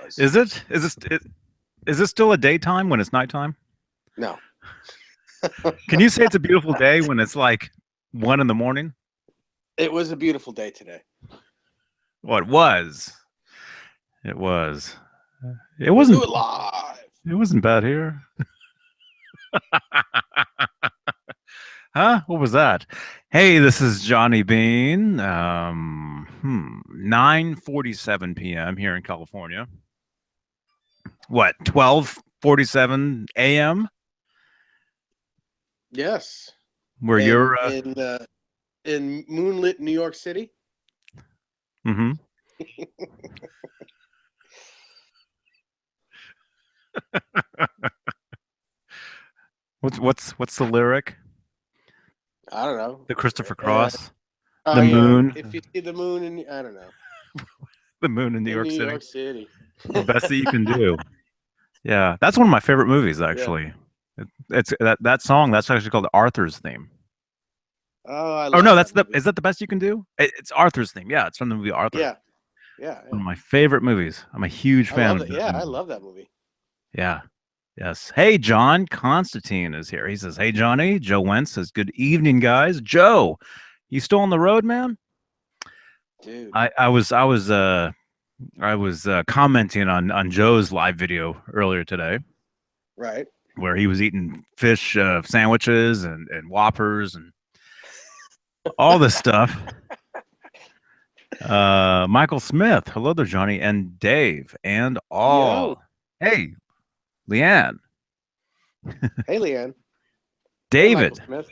was. Is it? Is this still a daytime when it's nighttime? No, Can you say it's a beautiful day when it's like 1 in the morning? it was a beautiful day today. Well, it was. It was. It We'll do wasn't. it live. It wasn't bad here. Huh? What was that? Hey, this is Johnny Beane. 9:47 p.m. here in California. What? 12:47 a.m. Yes, Where and you're? in moonlit New York City. Mm-hmm. What's the lyric? I don't know. The Christopher Cross. Oh The yeah, moon. if you see the moon, in I don't know, The moon in New in York New City. York City. The best that you can do. Yeah, that's one of my favorite movies, Yeah. actually. It's that song. That's actually called Arthur's theme. Oh, I Oh no, love that movie. is that the best you can do? It's Arthur's theme. Yeah, it's from the movie Arthur. Yeah, yeah, One yeah. of my favorite movies. I'm a huge I fan love of it. that Yeah, I movie. love that movie. Yeah. Yes. Hey, John Constantine is here. He says, "Hey, Johnny." Joe Wentz says, "Good evening, guys." Joe, you still on the road, man? Dude, I was commenting on Joe's live video earlier today, right? where he was eating fish sandwiches and Whoppers and all this stuff. Michael Smith, hello there, Johnny, and Dave, and Yo, all. Hey, Leanne, hey, Leanne. Hey, Michael David. Smith.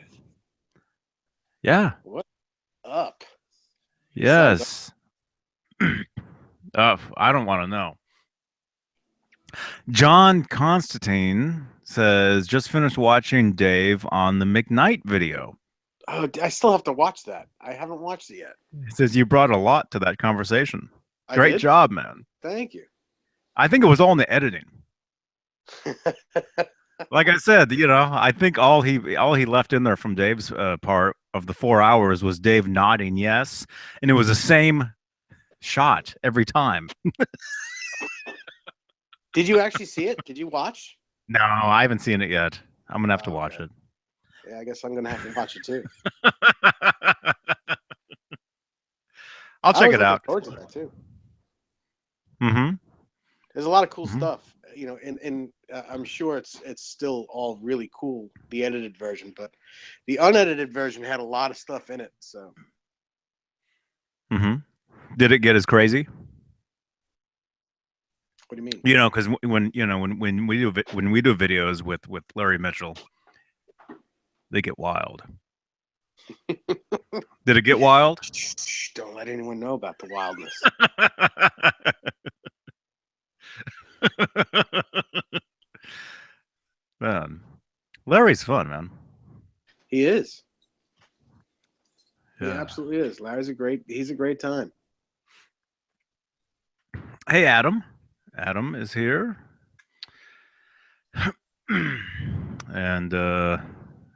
Yeah, What up? Besides, yes. I don't want to know. John Constantine says, just finished watching Dave on the McKnight video. oh, I still have to watch that. I haven't watched it yet. He says, you brought a lot to that conversation. I Great did. job, man. Thank you. I think it was all in the editing. Like I said, I think all he left in there from Dave's part of the 4 hours was Dave nodding yes, and it was the same shot every time. Did you actually see it? Did you watch? No, I haven't seen it yet. I'm gonna have to Oh, watch yeah. it. Yeah, I guess I'm gonna have to watch it too. I'll I check was it looking out. forward to that too. Mm-hmm. There's a lot of cool Mm-hmm. stuff, and I'm sure it's still all really cool, the edited version, but the unedited version had a lot of stuff in it. So Mm-hmm. Did it get as crazy? what do you mean? Because when we do videos with Larry Mitchell, they get wild. Did it get wild? Shh, don't let anyone know about the wildness. Man, Larry's fun, man. He is. He Yeah. absolutely is. He's a great time. Hey, Adam. Adam is here. And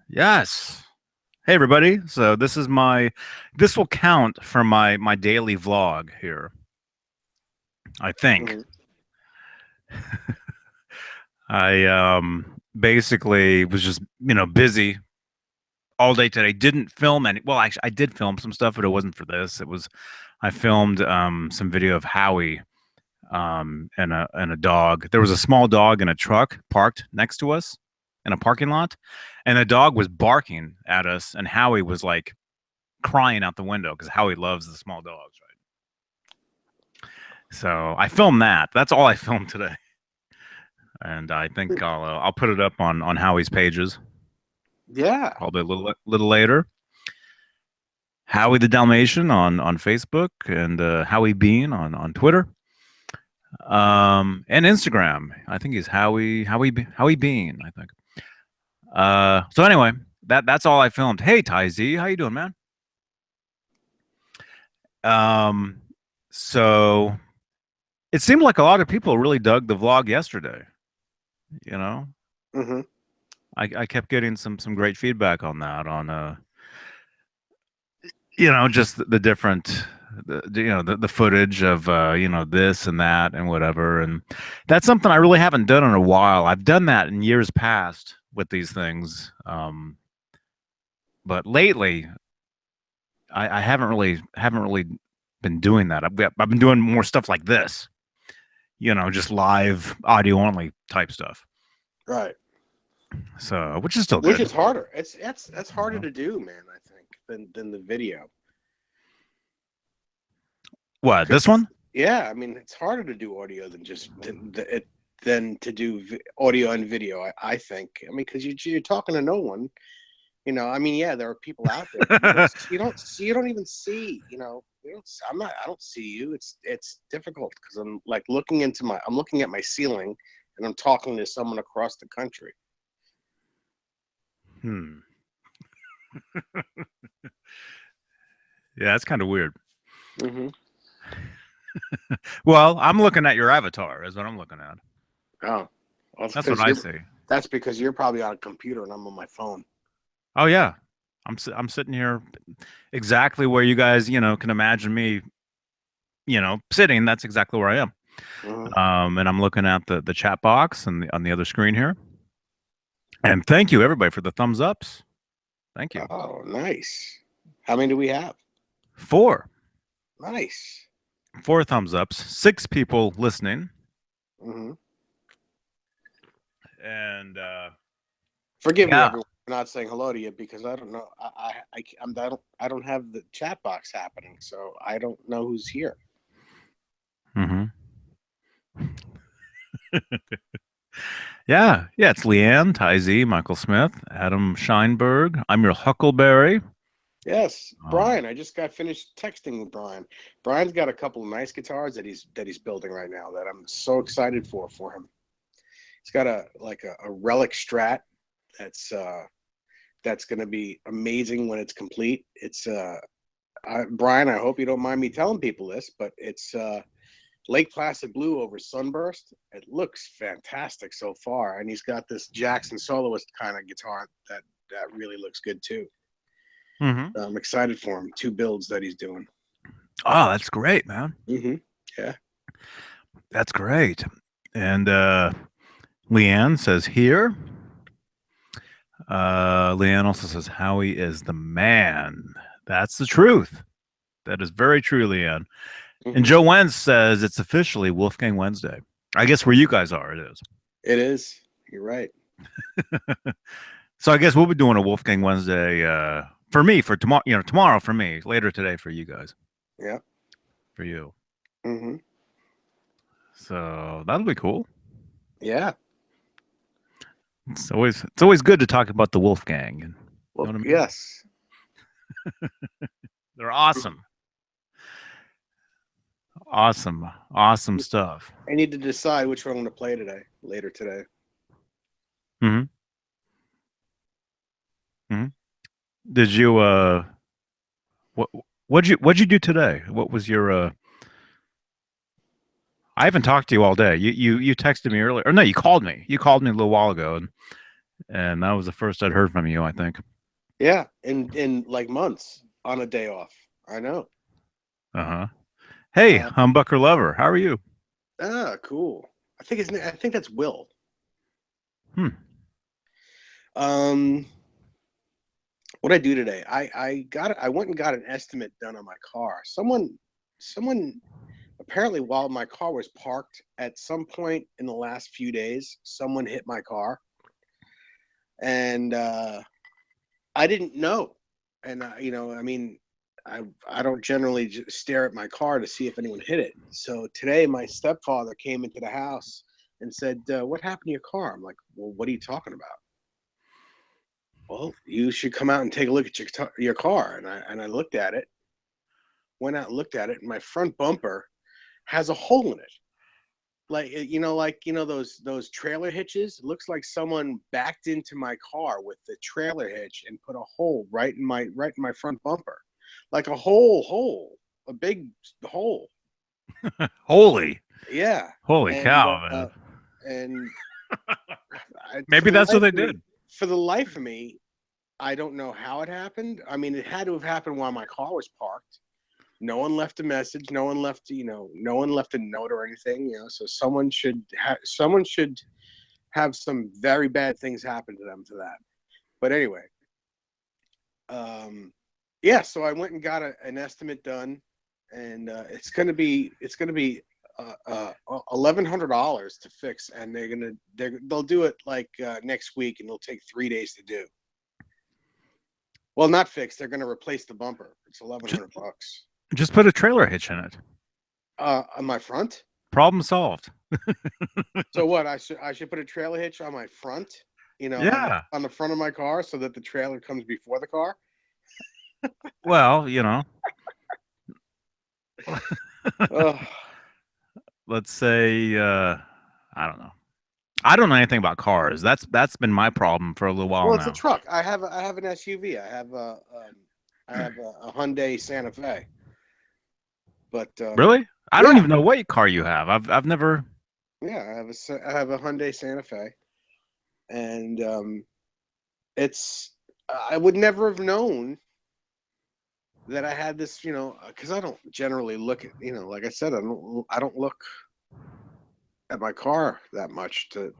yes. Hey everybody. So this will count for my daily vlog here. I think. Mhm. I basically was just, busy all day today. Didn't film any. Well, actually I did film some stuff, but it wasn't for this. I filmed some video of Howie and a dog. There was a small dog in a truck parked next to us in a parking lot, and the dog was barking at us, and Howie was like crying out the window because Howie loves the small dogs, right? So I filmed that. That's all I filmed today, and I think I'll put it up on Howie's pages Yeah. probably a little later. Howie the Dalmatian on Facebook and Howie Beane on Twitter. And Instagram. I think he's Howie Bean, I think. So anyway, that's all I filmed. Hey Ty Z, how you doing, man? Um, so it seemed like a lot of people really dug the vlog yesterday. You know, Hmm. I kept getting some great feedback on that. On just the different the footage of this and that and whatever, and that's something I really haven't done in a while. I've done that in years past with these things, but lately I haven't really been doing that. I've been doing more stuff like this, just live audio only type stuff. Right. So, which is still Which good. is harder. That's You harder know? to do, man. I think than the video. What, this 'Cause, one? yeah, I mean, it's harder to do audio than to do audio and video. I think. I mean, because you're talking to no one. I mean, yeah, there are people out there, but you don't even see. I don't see you. It's difficult because I'm like I'm looking at my ceiling, and I'm talking to someone across the country. Hmm. Yeah, that's kind of weird. Hmm. Well, I'm looking at your avatar. Is what I'm looking at. Oh, well, That's what I see. that's because you're probably on a computer and I'm on my phone. Oh yeah, I'm sitting here exactly where you guys can imagine me sitting. That's exactly where I am. Hmm. And I'm looking at the chat box and on the other screen here. And thank you everybody for the thumbs ups. Thank you. Oh, nice. How many do we have? Four. Nice. Four thumbs ups. Six people listening. Hmm. And Forgive me, yeah. everyone, for not saying hello to you because I don't know. I don't have the chat box happening, so I don't know who's here. Hmm. Yeah. Yeah. It's Leanne, Ty Z, Michael Smith, Adam Scheinberg. I'm your Huckleberry. Yes, Um, Brian. I just got finished texting with Brian. Brian's got a couple of nice guitars that he's building right now that I'm so excited for him. He's got a relic Strat that's going to be amazing when it's complete. Brian, I hope you don't mind me telling people this, but it's Lake Placid Blue over Sunburst. It looks fantastic so far, and he's got this Jackson soloist kind of guitar that really looks good too. mhm. I'm excited for him. Two builds that he's doing. Oh, that's great, man. Hmm. Yeah. That's great. And Leanne says here. Leanne also says Howie is the man. That's the truth. That is very true, Leanne. And Hmm. Joe Wentz says it's officially Wolfgang Wednesday. I guess where you guys are, it is. It is. You're right. So I guess we'll be doing a Wolfgang Wednesday for me for tomorrow. Tomorrow for me, later today for you guys, Yeah. for you. Hmm. So that'll be cool. Yeah. It's always good to talk about the Wolfgang. You know Well, what I mean? yes. They're awesome, awesome, awesome stuff. I need to decide which one I'm going to play later today. Hmm. Hmm. Did you what what'd you do today? What was your I haven't talked to you all day. You texted me earlier, or no, you called me. You called me a little while ago, and that was the first I'd heard from you. I think. Yeah, in like months on a day off. I know. Uh huh. Hey, Uh, humbucker lover, how are you? cool. I think that's Will. Hmm. Um, what I do today? I went and got an estimate done on my car. Someone apparently while my car was parked at some point in the last few days, someone hit my car, and I didn't know. And I mean, I don't generally just stare at my car to see if anyone hit it. So today, my stepfather came into the house and said, "What happened to your car?" I'm like, "Well, what are you talking about?" Well, you should come out and take a look at your car. And I looked at it, went out and looked at it, and my front bumper has a hole in it. Those trailer hitches. It looks like someone backed into my car with the trailer hitch and put a hole right in my front bumper, like a big hole. Holy, Yeah, holy and cow, man. and Maybe that's what they did. for the life of me, I don't know how it happened. I mean, it had to have happened while my car was parked. No one left a message. No one left, no one left a note or anything. So someone should have some very bad things happen to them for that. But anyway, yeah. So I went and got an estimate done, and it's gonna be $1,100 to fix, and they'll do it like next week, and it'll take 3 days to do. Well, not fix. They're gonna replace the bumper. It's Just, $1,100. just put a trailer hitch in it. On my front. Problem solved. So what? I should put a trailer hitch on my front. Yeah. On the front of my car, so that the trailer comes before the car. Well, Ugh. let's say I don't know. I don't know anything about cars. That's been my problem for a little while Well, it's a now. truck. I have an SUV. I have a Hyundai Santa Fe. But Really? I don't yeah, even know what car you have. I've never. yeah, I have a Hyundai Santa Fe, and it's I would never have known that I had this, because I don't generally look at, like I said, I don't look at my car that much to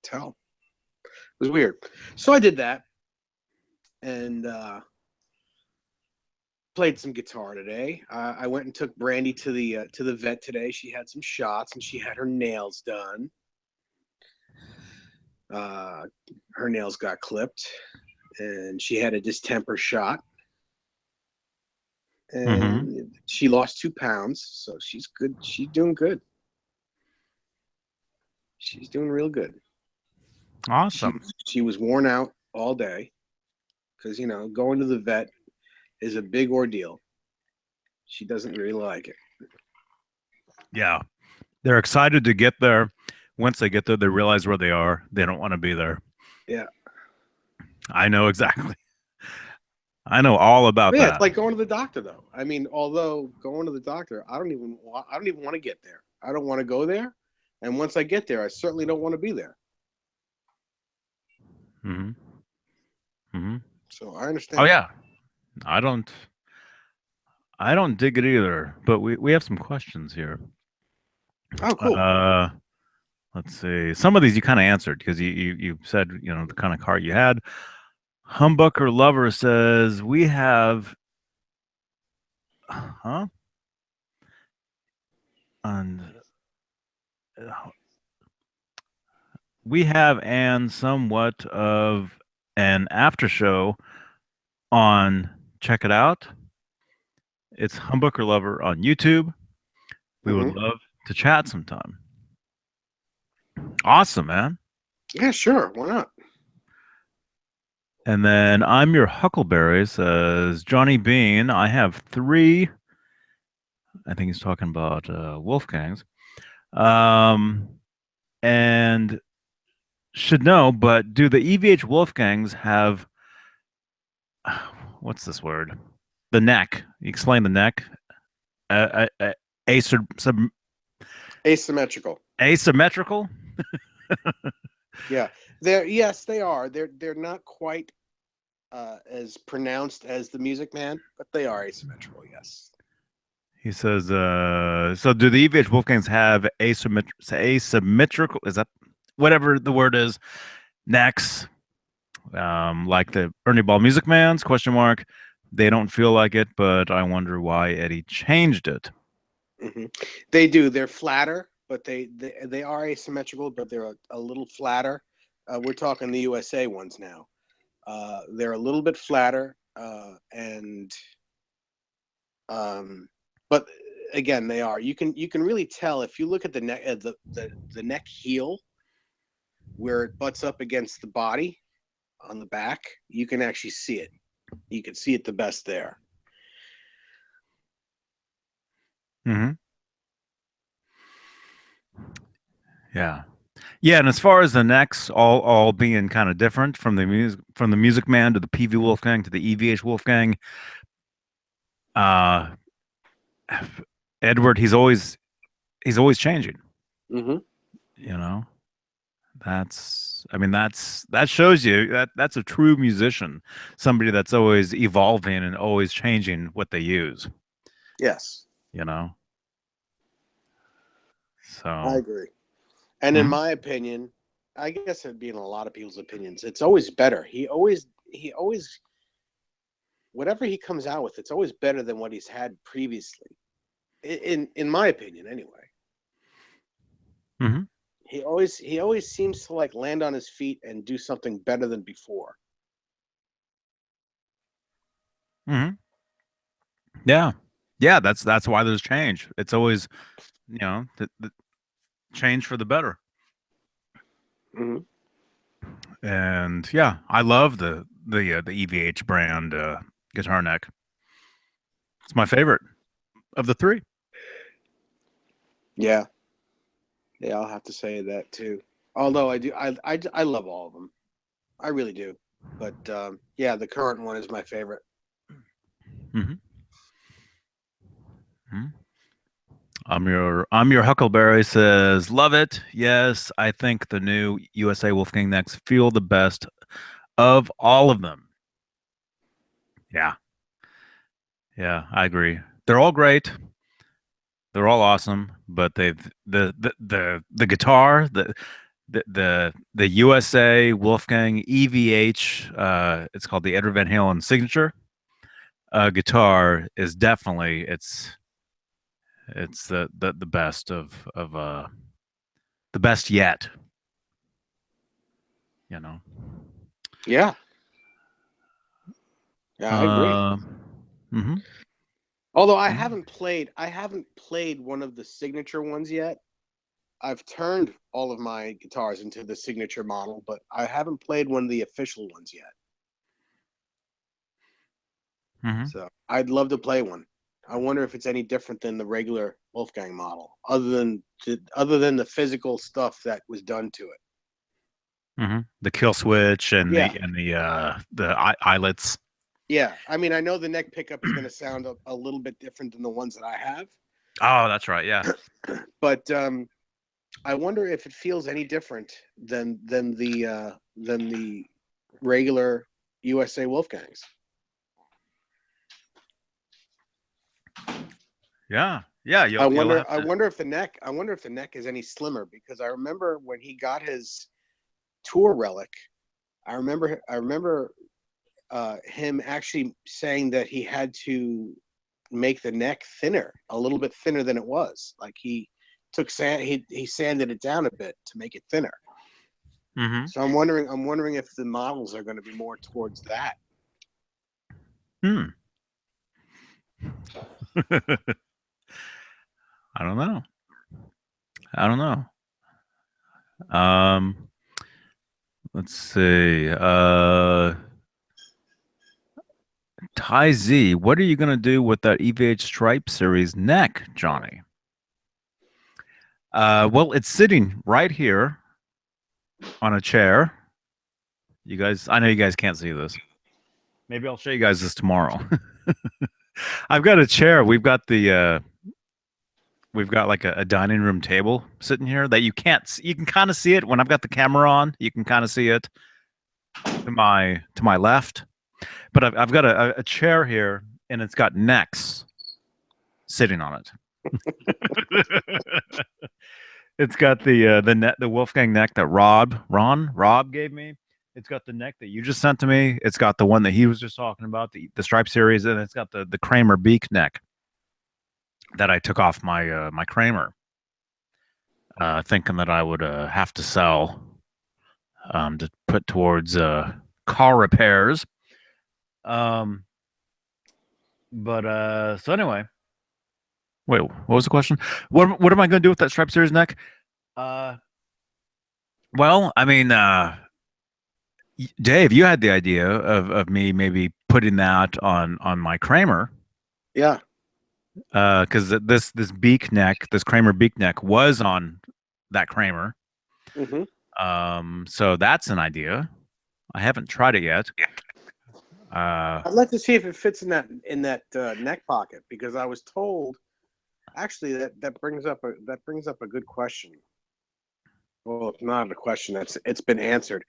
tell. It was weird. So I did that, and played some guitar today. I went and took Brandy to the vet today. She had some shots, and she had her nails done. Uh, Her nails got clipped, and she had a distemper shot, Hmm. and she lost 2 pounds. So she's good. She's doing good. She's doing real good. She Awesome. she was worn out all day because going to the vet is a big ordeal. She doesn't really like it. Yeah. They're excited to get there. Once they get there, they realize where they are. They don't want to be there. Yeah. I know exactly. I know all about But yeah, it's that. like going to the doctor, though. I mean, although going to the doctor, I don't even want to get there. I don't want to go there, and once I get there, I certainly don't want to be there. Hmm. Hmm. So I Oh understand. yeah. I don't. I don't dig it either. But we have some questions here. Oh, cool. Uh, let's see. Some of these you kind of answered because you said the kind of car you had. Humbucker Lover says we have, huh? And we have an somewhat of an after show on. Check it out. It's Humbucker Lover on YouTube. We would Hmm. love to chat sometime. Awesome, man. Yeah, sure. Why not? And then I'm your Huckleberry says Johnny Beane. I have three. I think he's talking about Wolfgangs. Um, and should know, but do the EVH Wolfgangs have what's this word? The neck. You explain the neck. Acer, Asymmetrical. asymmetrical. Yeah. Yes, they are. They're not quite as pronounced as the Music Man, but they are asymmetrical. Yes. He says, so do the EVH Wolfgangs have asymmetrical? Is that whatever the word is? Necks, like the Ernie Ball Music Man's? Question mark. They don't feel like it, but I wonder why Eddie changed it. Hmm. They do. They're flatter, but they are asymmetrical, but they're a little flatter. We're talking the USA ones now. They're a little bit flatter, and but again, they are. You can really tell if you look at the neck, the neck heel where it butts up against the body on the back. You can actually see it. You can see it the best there. Mm-hmm. Yeah. Yeah, and as far as the necks, all being kind of different from the Music Man to the PV Wolfgang to the EVH Wolfgang, uh, Edward, he's always changing. Hmm. You know, that's years. I mean, that shows you that that's a true musician, somebody that's always evolving and always changing what they use, Yes, you know? I So, agree. And in mhm, my opinion, I guess it'd be in a lot of people's opinions, it's always better. He always, whatever he comes out with, it's always better than what he's had previously. In my opinion, anyway. mhm, He always seems to like land on his feet and do something better than before. mhm. Yeah. Yeah, that's why there's change. It's always, the change for the better. Hmm. And yeah, I love the EVH brand guitar neck. It's my favorite of the three. Yeah, yeah, I'll have to say that too. Although I love all of them. I really do. But yeah, the current one is my favorite. Hmm. I'm your Huckleberry says, love it. Yes, I think the new USA Wolfgang necks feel the best of all of them. Yeah, yeah, I agree. They're all great. They're all awesome, but they've the guitar, the USA Wolfgang EVH, it's called the Edward Van Halen signature guitar is definitely it's the best of the best yet, you know. Yeah, yeah, I agree. Uh, mm-hmm, Although mm-hmm, I haven't played one of the signature ones yet. I've turned all of my guitars into the signature model, but I haven't played one of the official ones yet. mm-hmm. So I'd love to play one. I wonder if it's any different than the regular Wolfgang model, other than the physical stuff that was done to it. Mm-hmm. The kill switch and Yeah, the eyelets. yeah. I mean, I know the neck pickup is going to sound a little bit different than the ones that I have, Oh, that's right. Yeah. but I wonder if it feels any different than the regular USA Wolfgangs. Yeah. Yeah. I You'll wonder. have I to. wonder if the neck. I wonder if the neck is any slimmer because I remember when he got his tour relic. I remember him actually saying that he had to make the neck thinner, a little bit thinner than it was. Like he took sand. He sanded it down a bit to make it thinner. Mm-hmm. So I'm wondering if the models are going to be more towards that. Hmm. I don't know. I don't know. Um, let's see. Ty Z, what are you gonna do with that EVH Stripe Series neck, Johnny? Well, it's sitting right here on a chair. You guys, I know you guys can't see this. Maybe I'll show you guys this tomorrow. I've got a chair. We've got like a dining room table sitting here that you can't see. You can kind of see it when I've got the camera on. You can kind of see it to my left. But I've got a chair here, and it's got necks sitting on it. It's got the Wolfgang neck that Rob gave me. It's got the neck that you just sent to me. It's got the one that he was just talking about, the stripe series, and it's got the Kramer beak neck that I took off my Kramer, thinking that I would have to sell to put towards car repairs. Um, but so anyway, wait, what was the question? What am I going to do with that stripe series neck? Uh, well, I mean, Dave, you had the idea of me maybe putting that on my Kramer, Yeah. because this beak neck, this Kramer beak neck, was on that Kramer. Hmm. So that's an idea. I haven't tried it yet. Uh, I'd like to see if it fits in that neck pocket because I was told actually that brings up a good question. Well, it's not a question. It's been answered.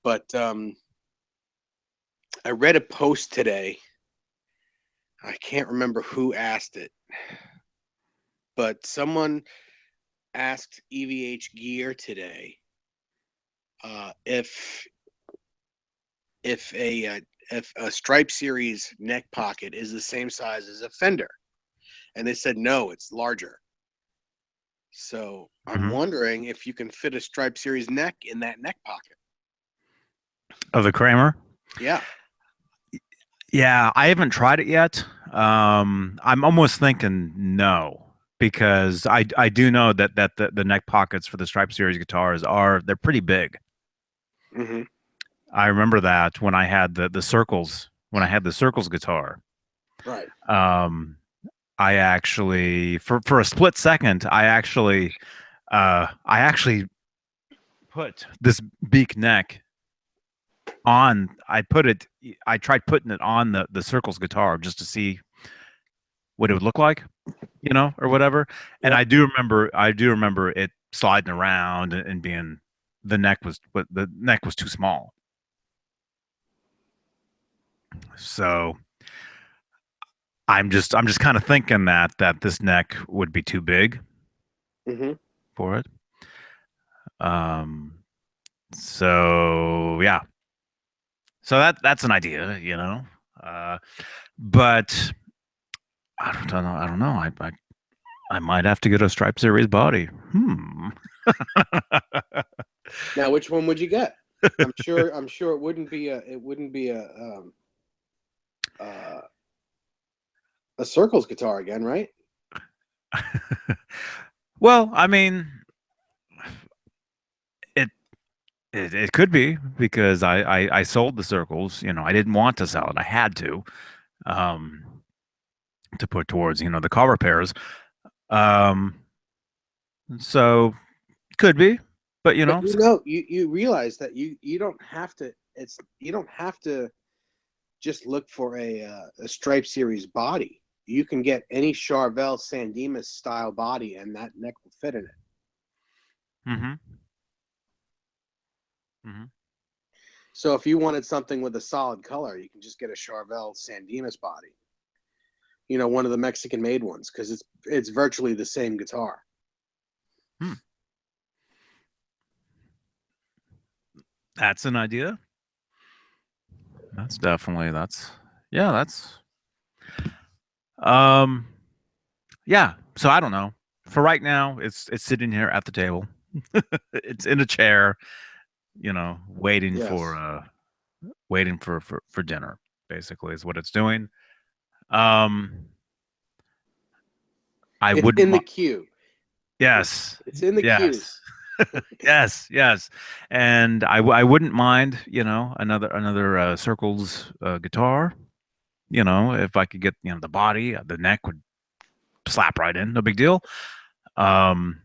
But I read a post today. I can't remember who asked it, but someone asked EVH Gear today if if a uh, if a Stripe Series neck pocket is the same size as a fender, and they said no, it's larger. So I'm Hmm. wondering if you can fit a Stripe Series neck in that neck pocket. Of the Kramer. Yeah. Yeah, I haven't tried it yet. I'm almost thinking no, because I do know that the neck pockets for the Stripe Series guitars they're pretty big. Hmm. I remember that when I had the Circles, when I had the Circles guitar. Right. Um, I actually, for a split second, I actually put this beak neck on. I tried putting it on the Circles guitar just to see what it would look like, or whatever. And Yep. I do remember it sliding around and being the neck was too small. So I'm just kind of thinking that this neck would be too big Hmm. for it. Um, so yeah, so that's an idea. Uh, but I don't know. I don't know. I might have to get a Stripe Series body. Now, which one would you get? I'm sure it wouldn't be uh, a Circles guitar again, right? Well, I mean, it, it could be because I sold the Circles. I didn't want to sell it. I had um, to put towards the car repairs. Um, so could be, but But you realize that you don't have to. You don't have to just look for a Stripe Series body. You can get any Charvel San Dimas style body, and that neck will fit in it. hmm hmm So if you wanted something with a solid color, you can just get a Charvel San Dimas body. One of the Mexican made ones, because it's virtually the same guitar. Hmm. That's an idea. That's yeah, um yeah. So I don't know. For right now, it's sitting here at the table. It's in a chair, waiting for Yes, for dinner, basically is what it's doing. Um I it's wouldn't in the mind. queue. It's Yes. it's in the queue. Yes. Yes, yes. And I wouldn't mind, another Circles guitar, if I could get, the body, the neck would slap right in, no big deal. Um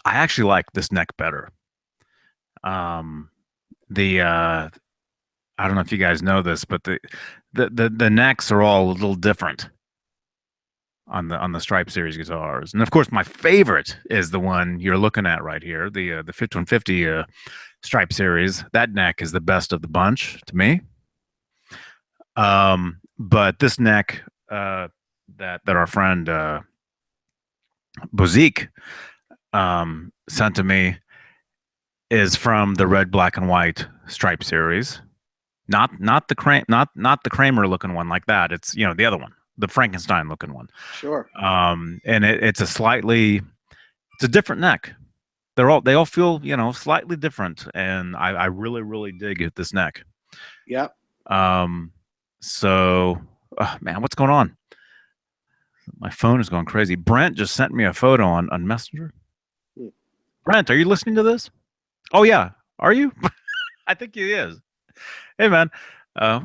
I actually like this neck better. Um the I don't know if you guys know this, but the necks are all a little different on the Stripe Series guitars. And of course, my favorite is the one you're looking at right here, the 5150 Stripe Series. That neck is the best of the bunch to me. But this neck that our friend Bozique sent to me is from the red, black, and white Stripe Series. Not the Kramer looking one like that. It's the other one, the Frankenstein looking one. Sure. And it's it's a different neck. They all feel slightly different, and I really really dig this neck. Yep. Um, so man, what's going on? My phone is going crazy. Brent just sent me a photo on Messenger. Hmm. Brent, are you listening to this? Oh yeah, are you? I think he is. Hey man,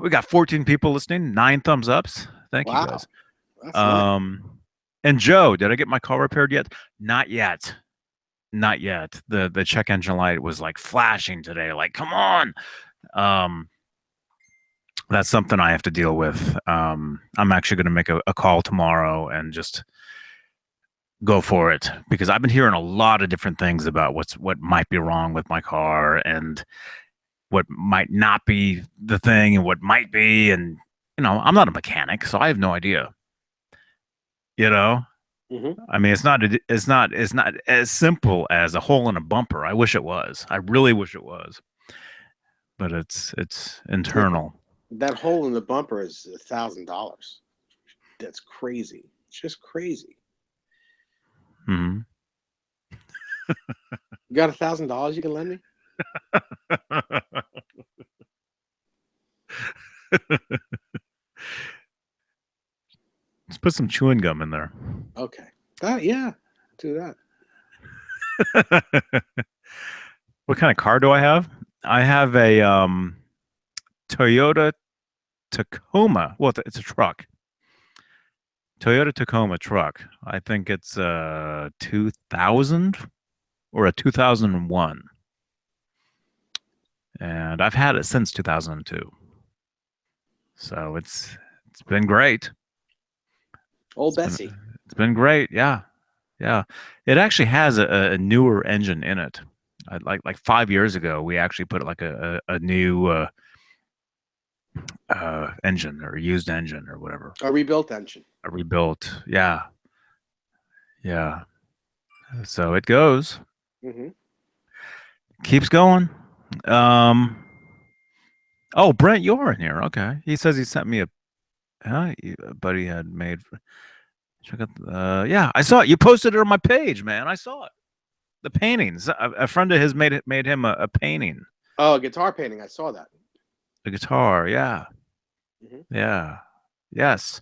we got 14 people listening, 9 thumbs ups. Thank you Wow. guys. That's nice. And Joe, did I get my car repaired yet? Not yet. Not yet. The check engine light was like flashing today. Like, come on. Um, that's something I have to deal with. I'm actually going to make a call tomorrow and just go for it because I've been hearing a lot of different things about what might be wrong with my car and what might not be the thing and what might be. And I'm not a mechanic, so I have no idea. You know, Hmm. I mean, it's not as simple as a hole in a bumper. I wish it was. I really wish it was, but it's internal. That hole in the bumper is $1,000. That's crazy. It's just crazy. Hmm. You got $1,000 you can lend me? Let's put some chewing gum in there. Okay. Yeah, do that. What kind of car do I have? I have a Toyota Tacoma. Well, it's a truck. Toyota Tacoma truck. I think it's a 2000 or a 2001. And I've had it since 2002. So it's been great. Old It's been Bessie. it's been great. Yeah. Yeah. It actually has a newer engine in it. Like 5 years ago, we actually put like a new engine or used engine or whatever. A rebuilt engine. A rebuilt. Yeah. Yeah. So it goes. Hmm. Keeps going. Um oh, Brent, you're in here. Okay. He says he sent me a buddy had made check out yeah, I saw it. You posted it on my page, man. I saw it. The paintings. A friend of his made him a painting. Oh, a guitar painting. I saw that. A guitar. Yeah. Hmm. Yeah. Yes.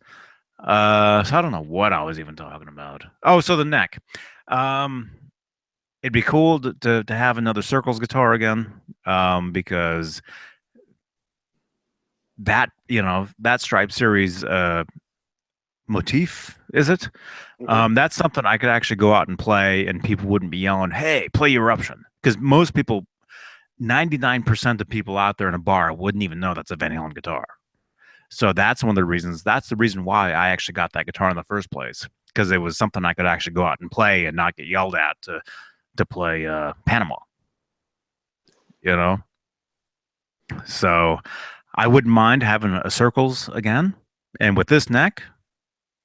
So I don't know what I was even talking about. Oh, so the neck. Um, it'd be cool to have another Circles guitar again, because that Stripe series motif, is it? Hmm. That's something I could actually go out and play, and people wouldn't be yelling, "Hey, play Eruption," because most people, 99% of people out there in a bar wouldn't even know that's a Van Halen guitar. So that's one of the reasons. That's the reason why I actually got that guitar in the first place, because it was something I could actually go out and play and not get yelled at to play Panama. You know, so I wouldn't mind having a Circles again, and with this neck,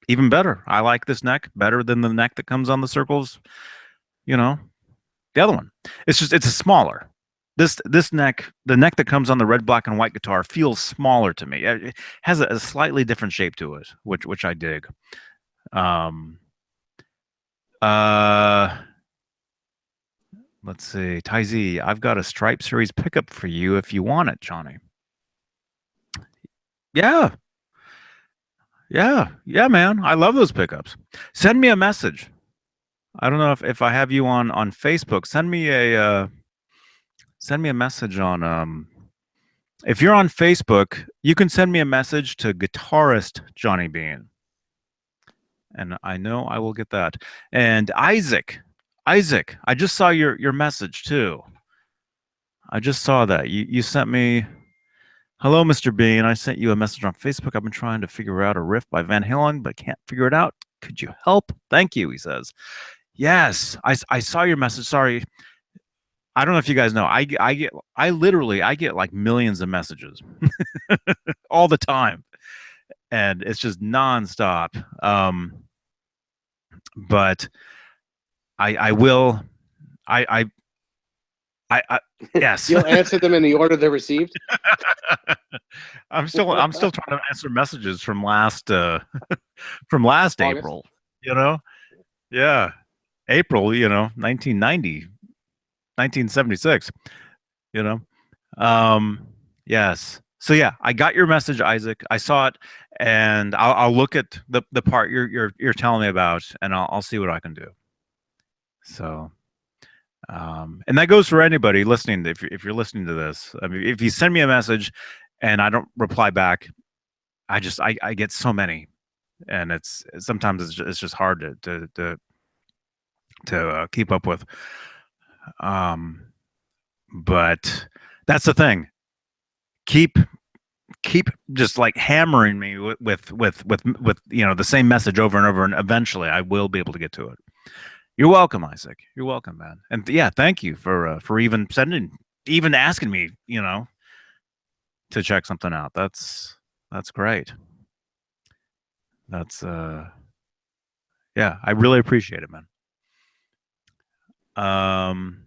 even better. I like this neck better than the neck that comes on the Circles. You know, the other one. It's a smaller. This neck, the neck that comes on the red, black, and white guitar feels smaller to me. It has a slightly different shape to it, which I dig. Um, uh, let's see, Ty Z, I've got a Stripe Series pickup for you if you want it, Johnny. Yeah, yeah, man. I love those pickups. Send me a message. I don't know if I have you on Facebook. Send me a message on if you're on Facebook, you can send me a message to guitarist Johnny Beane, and I know I will get that. And Isaac, I just saw your message too. I just saw that you sent me. Hello, Mr. Bean. I sent you a message on Facebook. I've been trying to figure out a riff by Van Halen, but can't figure it out. Could you help? Thank you. He says. Yes, I saw your message. Sorry, I don't know if you guys know. I get like millions of messages all the time, and it's just nonstop. But I will I I yes. You'll answer them in the order they're received. I'm still trying to answer messages from last August. April. You know, yeah, April. 1990, 1976. You know, um, yes. So yeah, I got your message, Isaac. I saw it, and I'll look at the part you're telling me about, and I'll see what I can do. So, and that goes for anybody listening. If you're listening to this, I mean, if you send me a message and I don't reply back, I get so many, and it's sometimes it's just hard to keep up with. Um, but that's the thing. Keep keep just like hammering me with the same message over and over, and eventually I will be able to get to it. You're welcome, Isaac. You're welcome, man. And yeah, thank you for even even asking me, to check something out. That's great. That's yeah, I really appreciate it, man. Um,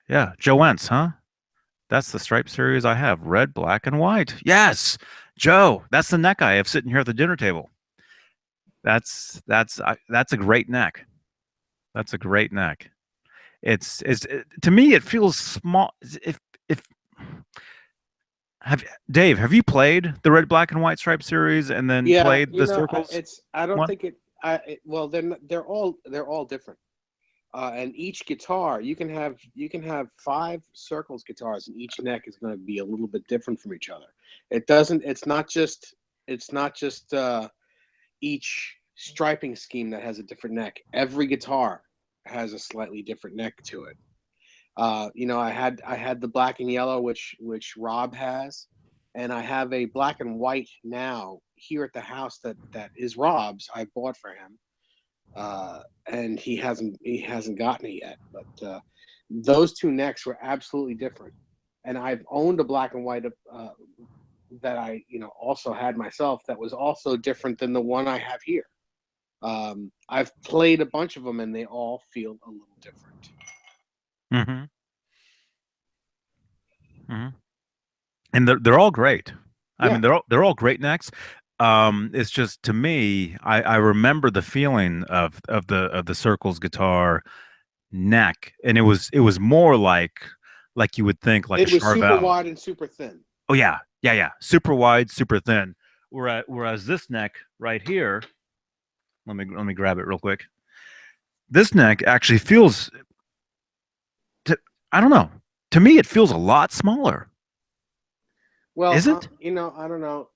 yeah, Joe Wentz, huh? That's the stripe series I have, red, black, and white. Yes, Joe. That's the neck I have sitting here at the dinner table. That's a great neck. That's a great neck. To me it feels small. If have Dave, have you played the red, black, and white stripe series and then Yeah, played the circles I don't one? think it. Well, they're all different. And each guitar, you can have five circles guitars, and each neck is going to be a little bit different from each other. It doesn't. It's not just each striping scheme that has a different neck. Every guitar has a slightly different neck to it. I had the black and yellow, which Rob has, and I have a black and white now here at the house that is Rob's. I bought for him, and he hasn't gotten it yet. But those two necks were absolutely different, and I've owned a black and white that I also had myself that was also different than the one I have here. I've played a bunch of them, and they all feel a little different. Mm-hmm. Mm-hmm. And they're all great. I Yeah, mean, they're all great necks. It's just to me, I remember the feeling of the circles guitar neck, and it was more like you would think like a it was super Charvel. wide and super thin. Oh yeah, yeah, yeah. Super wide, super thin. Whereas this neck right here, let me grab it real quick. This neck actually feels, to, I don't know. To me, it feels a lot smaller. Well, Is it? I don't know.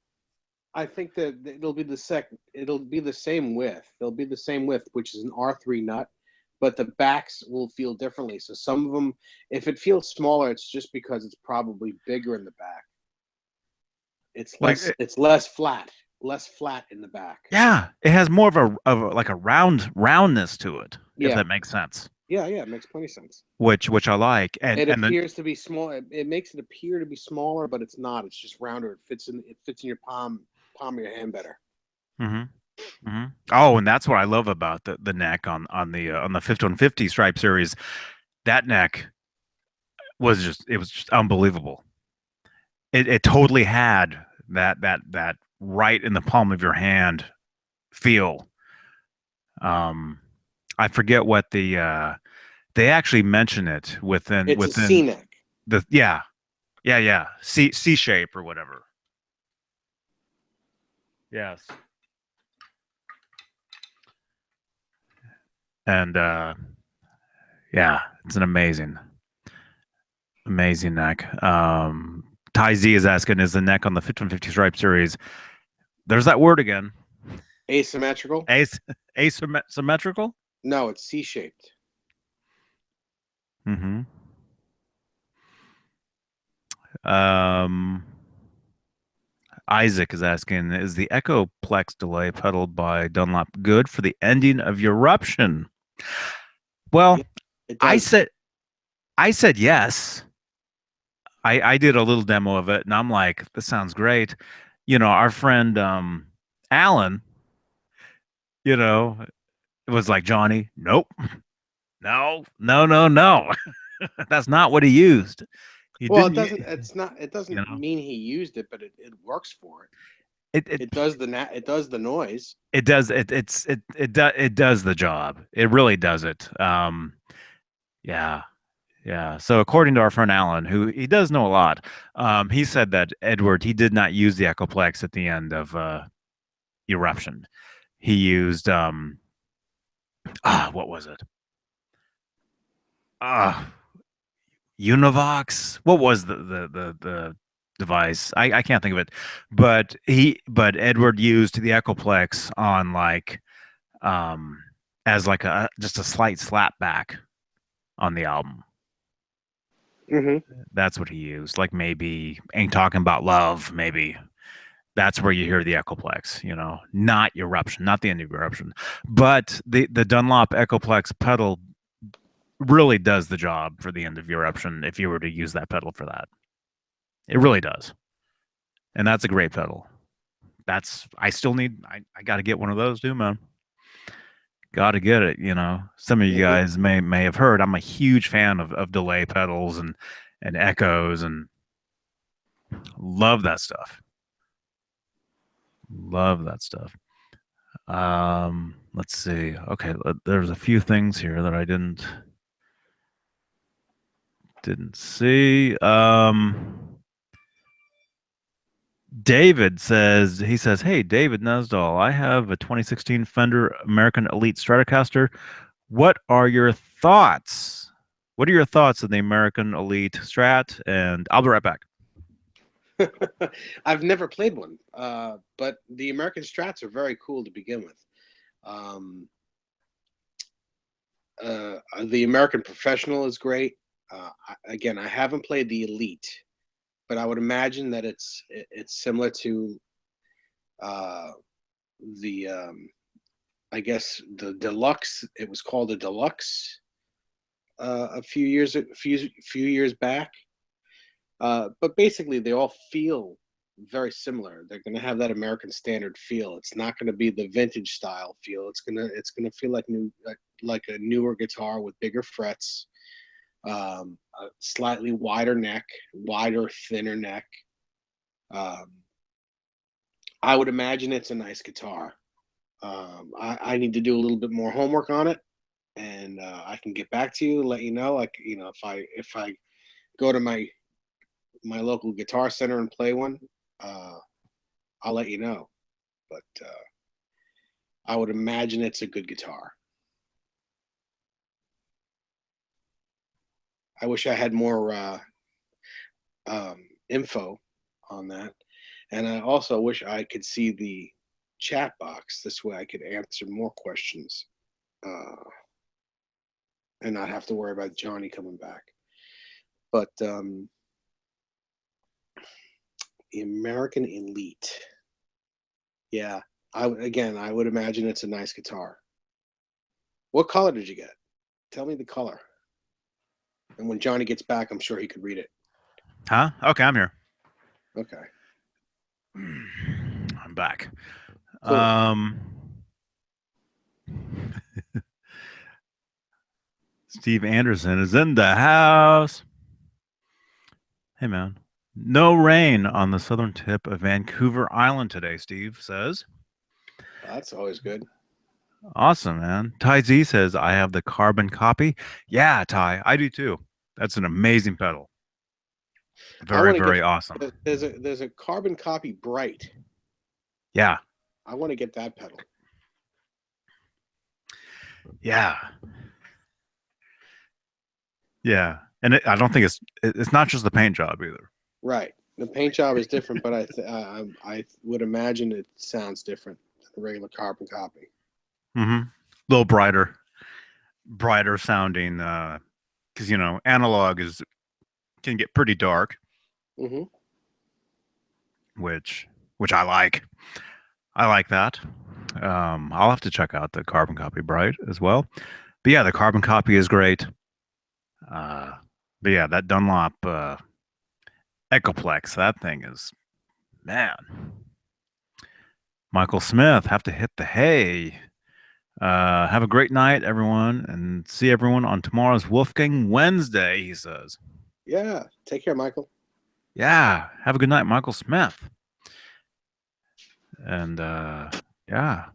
I think that it'll be the second. It'll be the same width. They'll be the same width, which is an R3 nut, but the backs will feel differently. So some of them, if it feels smaller, it's just because it's probably bigger in the back. Like, It's less flat in the back. yeah, it has more like a roundness to it, if Yeah, that makes sense. yeah, it makes plenty of sense. Which I like, and It and then appears to be small. It makes it appear to be smaller, but it's not. It's just rounder. It fits in your palm of your hand better. hmm hmm oh, and that's what I love about the neck on the 5150 stripe series. That neck was just unbelievable. It totally had that right in the palm of your hand feel. Um, I forget what they actually mention it It's a C within neck. the yeah C shape or whatever. Yes, and yeah, it's an amazing neck. Ty Z is asking, is the neck on the 5150 stripe series? There's that word again. Asymmetrical? Asymmetrical. No, it's C shaped. Mm-hmm. Um, Isaac is asking, is the Echoplex delay pedaled by Dunlop good for the ending of eruption? Well, Yeah, it I does. said I said yes. I did a little demo of it, and I'm like, this sounds great. Our friend Alan, you know, it was like Johnny. Nope, no, no, no, no. That's not what he used. He Well, didn't. It You doesn't know, mean he used it, but it works for it. it it It does the noise. it does it does the job. It really does it. Yeah. Yeah. So according to our friend Alan, who he does know a lot, he said that Edward he did not use the Echoplex at the end of Eruption. He used what was it? Ah, Univox. What was the device? I can't think of it. But Edward used the Echoplex on like um as like a just a slight slap back on the album. Hmm. That's what he used. Like maybe Ain't Talking About Love, maybe. That's where you hear the Echoplex, not eruption, not the end of eruption. But the Dunlop Echoplex pedal really does the job for the end of eruption if you were to use that pedal for that. It really does. And that's a great pedal. I still I got to get one of those too, man. Got to get it. Some of you Hmm. guys may have heard. I'm a huge fan of delay pedals and echoes and love that stuff. Love that stuff. Let's see. Okay, there's a few things here that I didn't see. David says, "Hey, David Nesdall, I have a 2016 Fender American Elite Stratocaster. What are your thoughts? What are your thoughts on the American Elite Strat?" And I'll be right back. I've never played one, but the American Strats are very cool to begin with. Um, the American Professional is great. Again, I haven't played the Elite, but I would imagine that it's similar to uh, the I guess the Deluxe. It was called a Deluxe a few years back. But basically, they all feel very similar. They're going to have that American standard feel. It's not going to be the vintage style feel. It's gonna feel like a newer guitar with bigger frets, a slightly wider neck, wider, thinner neck. Um, I would imagine it's a nice guitar. I need to do a little bit more homework on it, and I can get back to you, let you know. Like if I go to my local guitar center and play one, uh, I'll let you know. But I would imagine it's a good guitar. I wish I had more info on that, and I also wish I could see the chat box. This way, I could answer more questions uh, and not have to worry about Johnny coming back. But the American Elite, yeah. I would imagine it's a nice guitar. What color did you get? Tell me the color. And when Johnny gets back, I'm sure he could read it. Huh? Okay, I'm here. Okay, I'm back. cool. Um, Steve Anderson is in the house. Hey, man. No rain on the southern tip of Vancouver Island today, Steve says. That's always good. Awesome, man. Ty Z says, I have the carbon copy. Yeah, Ty, I do too. That's an amazing pedal. I Very, want to get very awesome. there's a carbon copy bright. Yeah. I want to get that pedal. Yeah. Yeah. And I don't think it's not just the paint job either. Right. The paint job is different, but I would imagine it sounds different than a regular carbon copy. Mm-hmm. A little brighter sounding, because analog can get pretty dark, Hmm. which which I like. I like that. I'll have to check out the carbon copy bright as well. But yeah, the carbon copy is great. Uh, but yeah, that Dunlop Echoplex, that thing is, man. Michael Smith, have to hit the hay. Have a great night, everyone, and see everyone on tomorrow's Wolfgang Wednesday, he says. Yeah. Take care, Michael. Yeah, have a good night, Michael Smith. And yeah.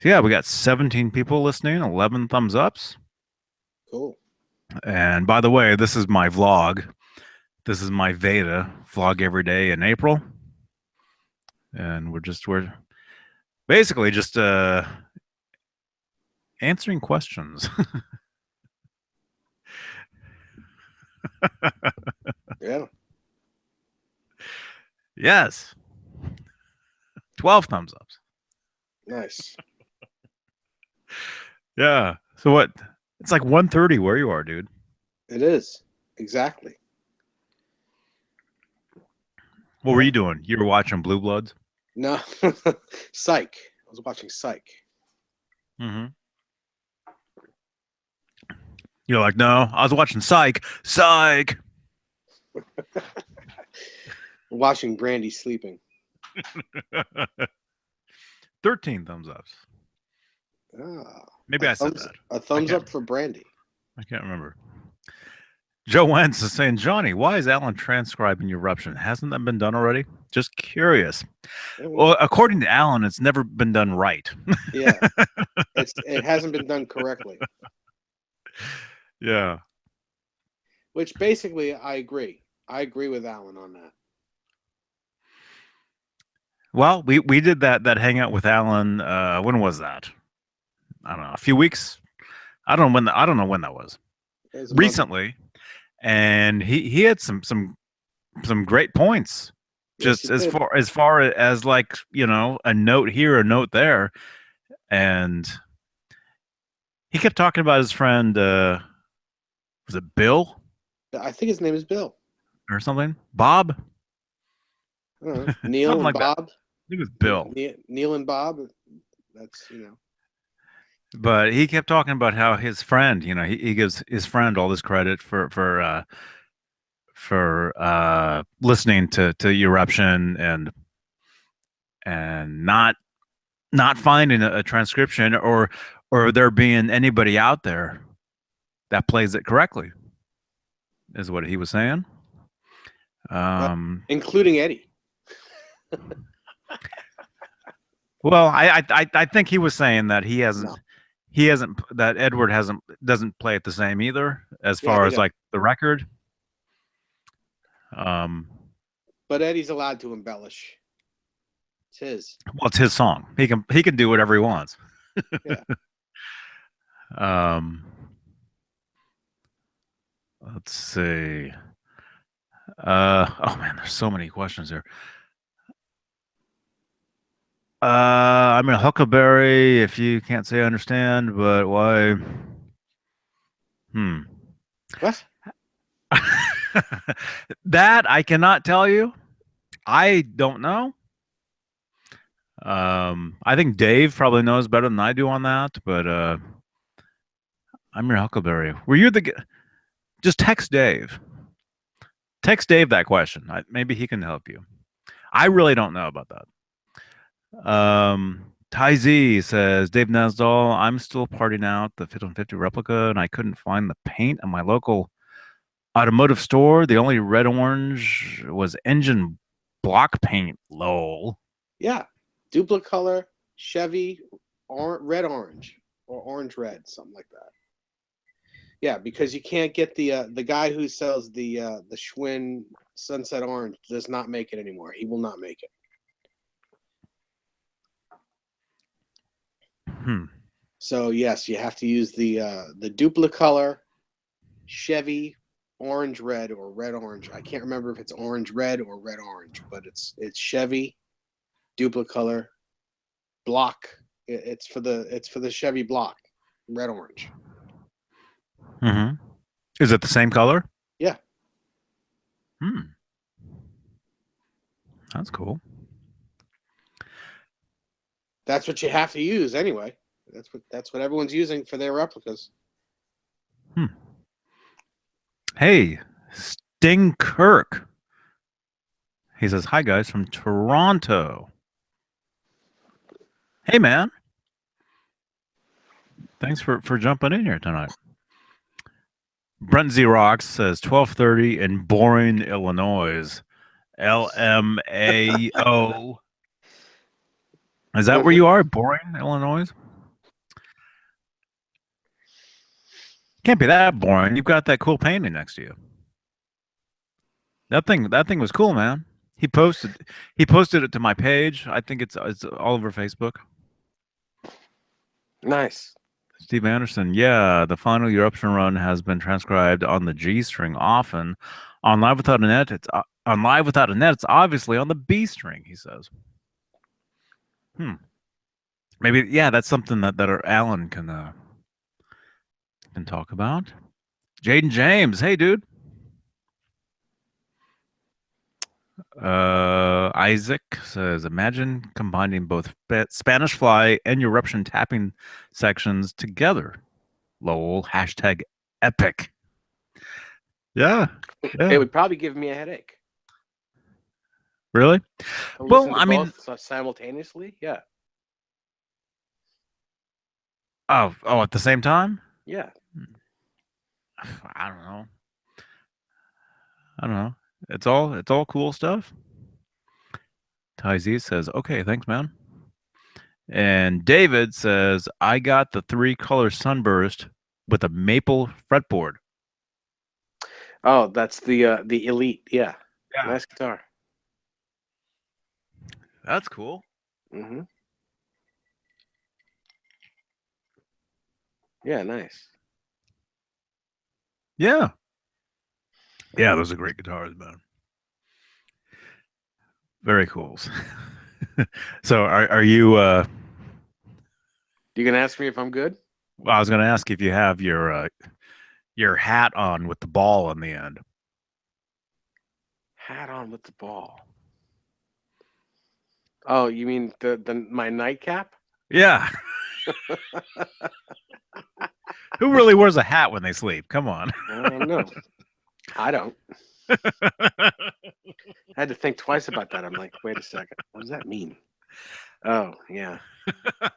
So yeah, we got 17 people listening, 11 thumbs ups. Cool. And by the way, this is my vlog. This is my veda vlog every day in April. And we're basically just answering questions. Yeah. Yes. 12 thumbs ups. Nice. Yeah. So what? It's like 1:30 where you are, dude. It is. Exactly. What were Yeah. you doing? You were watching Blue Bloods? No, Psych. I was watching Psych. Mm-hmm. You're like, no, I was watching Psych. Psych. Watching Brandy sleeping. 13 thumbs ups. Ah, Maybe I said that. a I thumbs can't. up for Brandy. I can't remember. Joe Wentz is saying, Johnny, why is Alan transcribing Eruption? Hasn't that been done already? Just curious. Well, according to Alan, it's never been done right. Yeah, it hasn't been done correctly. Yeah. Which basically, I agree. I agree with Alan on that. Well, we did that hangout with Alan. When was that? I don't know. A few weeks. I don't know when that was. It was a month. Recently, and he had some great points. Yes, Just he did. as far as like a note here, a note there, and he kept talking about his friend. Was it Bill I think his name is Bill. or something? Bob? I don't know. Neil Something and like that. Bob. I think it was Bill. Neil and Bob. That's But he kept talking about how his friend, he gives his friend all this credit for listening to Eruption and not finding a transcription or there being anybody out there that plays it correctly, is what he was saying. including Eddie. Well, I think he was saying that he hasn't No. that Edward doesn't play it the same either as Yeah, far he as does. like the record. But Eddie's allowed to embellish. It's his. Well, it's his song. He can do whatever he wants. Yeah. Let's see. Oh man, there's so many questions here. I mean, Huckleberry, if you can't say I understand, but why? What? That I cannot tell you. I don't know. I think Dave probably knows better than I do on that, but I'm your Huckleberry. Were you just text Dave. Text Dave that question. Maybe he can help you. I really don't know about that. Ty Z says, Dave Nesdall, I'm still partying out the 50 replica, and I couldn't find the paint at my local automotive store. The only red orange was engine block paint. Lol. Yeah. Duplicolor, Chevy, red orange, or orange red, something like that. Yeah, because you can't get the guy who sells the Schwinn Sunset Orange does not make it anymore. He will not make it. So yes, you have to use the Duplicolor Chevy orange red or red orange. I can't remember if it's orange red or red orange, but it's Chevy Duplicolor block. It's for the Chevy block, red orange. Is it the same color? Yeah. That's cool. That's what you have to use anyway. That's what everyone's using for their replicas. Hey, Sting Kirk. He says, hi guys from Toronto. Hey man. Thanks for jumping in here tonight. Brent Z Rocks says 12:30 in Boring, Illinois. LMAO. Is that where you are? Boring, Illinois? Can't be that boring. You've got that cool painting next to you. That thing was cool, man. He posted it to my page. I think it's all over Facebook. Nice. Steve Anderson, yeah, the final Eruption run has been transcribed on the G string often. On Live Without a Net, it's obviously on the B string, he says. Maybe, yeah, that's something that Alan can talk about. Jaden James, hey dude. I Isaac says, imagine combining both Spanish fly and eruption tapping sections together. Lol. Hashtag epic. Yeah. It Yeah. would probably give me a headache Really? to Well, listen to I mean, both simultaneously. Yeah, oh, at the same time? yeah. I don't know. I don't know. It's all cool stuff. Ty Z says, okay, thanks, man. And David says, I got the 3-color sunburst with a maple fretboard. Oh, that's the Elite. Yeah, Yeah. nice guitar. That's cool. Hmm. Yeah, nice. Yeah. Yeah, those are great guitars, man. Very cool. So are you You gonna ask me if I'm good? well, I was gonna ask if you have your hat on with the ball on the end. Hat on with the ball. Oh, you mean the my nightcap? Yeah. Who really wears a hat when they sleep? Come on. I don't know. I don't. I had to think twice about that. I'm like, wait a second. What does that mean? Oh, yeah.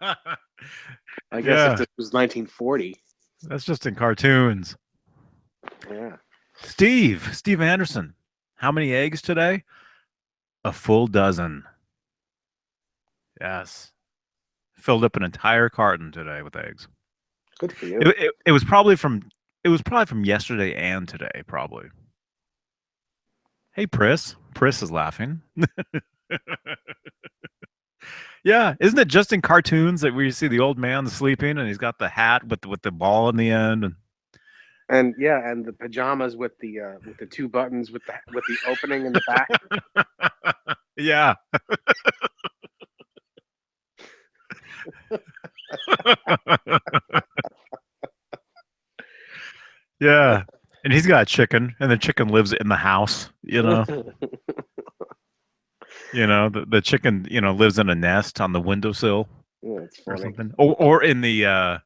I guess if Yeah. this was 1940. That's just in cartoons. Yeah. Steve Anderson. How many eggs today? A full dozen. Yes. Filled up an entire carton today with eggs. Good for It, you. it, it was probably from it was probably from yesterday and today, probably. Hey, Pris. Pris is laughing. Yeah, isn't it just in cartoons that we see the old man sleeping and he's got the hat with the ball in the end? And And yeah, and the pajamas with the two buttons with the opening in the back. yeah. Yeah. And he's got a chicken, and the chicken lives in the house, you know. The chicken, lives in a nest on the windowsill Yeah, it's or funny. something. Or in the